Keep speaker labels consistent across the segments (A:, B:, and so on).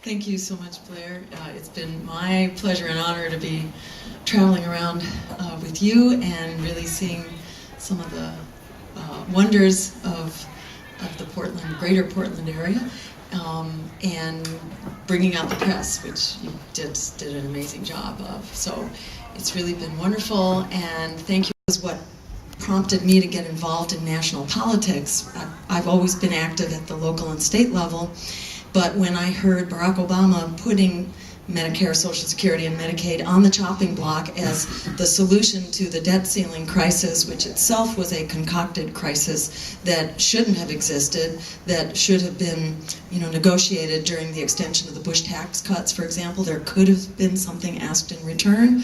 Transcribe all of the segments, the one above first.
A: Thank you so much, Blair. It's been my pleasure and honor to be traveling around with you and really seeing some of the wonders of the greater Portland area, and bringing out the press, which you did an amazing job of. So it's really been wonderful, and thank you. Is what prompted me to get involved in national politics. I've always been active at the local and state level, but when I heard Barack Obama putting Medicare, Social Security, and Medicaid on the chopping block as the solution to the debt ceiling crisis, which itself was a concocted crisis that shouldn't have existed, that should have been, negotiated during the extension of the Bush tax cuts, for example. There could have been something asked in return.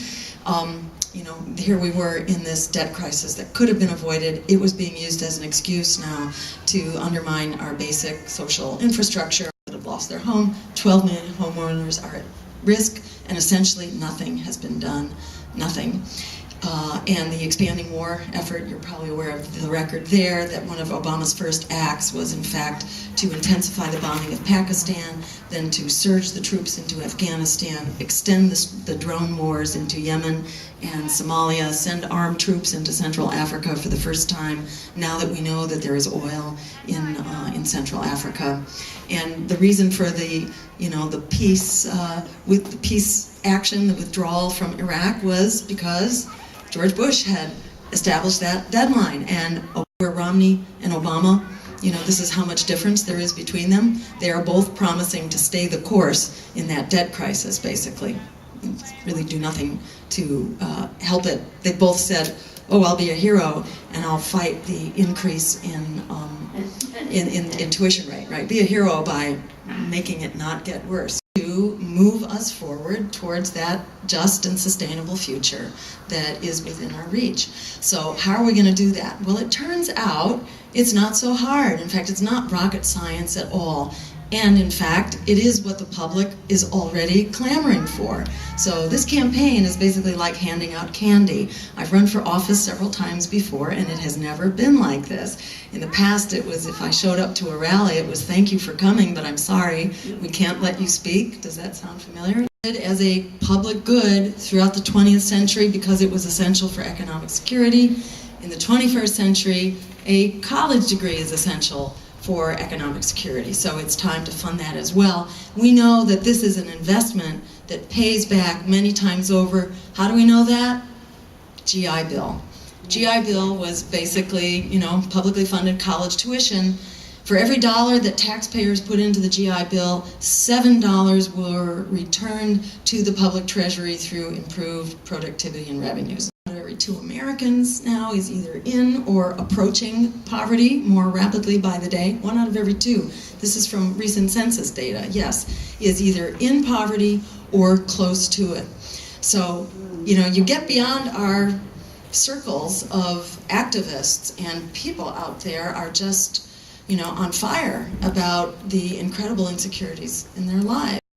A: Here we were in this debt crisis that could have been avoided. It was being used as an excuse now to undermine our basic social infrastructure. That have lost their home. 12 million homeowners are at risk, and essentially nothing has been done. Nothing. And the expanding war effort, you're probably aware of the record there, that one of Obama's first acts was in fact to intensify the bombing of Pakistan, then to surge the troops into Afghanistan, extend the drone wars into Yemen and Somalia, send armed troops into Central Africa for the first time, now that we know that there is oil in Central Africa. And the reason for the peace, with the peace action, the withdrawal from Iraq, was because George Bush had established that deadline, and where Romney and Obama, this is how much difference there is between them. They are both promising to stay the course in that debt crisis, basically. Really do nothing to help it. They both said, "Oh, I'll be a hero, and I'll fight the increase in tuition rate." Right? Be a hero by making it not get worse. To move us forward towards that just and sustainable future that is within our reach. So how are we going to do that? Well, it turns out it's not so hard. In fact, it's not rocket science at all. And in fact, it is what the public is already clamoring for. So this campaign is basically like handing out candy. I've run for office several times before, and it has never been like this. In the past, it was if I showed up to a rally, it was "Thank you for coming, but I'm sorry, we can't let you speak." Does that sound familiar? As a public good throughout the 20th century because it was essential for economic security. In the 21st century, a college degree is essential for economic security, so it's time to fund that as well. We know that this is an investment that pays back many times over. How do we know that? GI Bill. GI Bill was basically, publicly funded college tuition. For every dollar that taxpayers put into the GI Bill, $7 were returned to the public treasury through improved productivity and revenues. Every 2 Americans now is either in or approaching poverty more rapidly by the day. 1 out of every 2. This is from recent census data, yes, is either in poverty or close to it. So, you get beyond our circles of activists, and people out there are just, on fire about the incredible insecurities in their lives.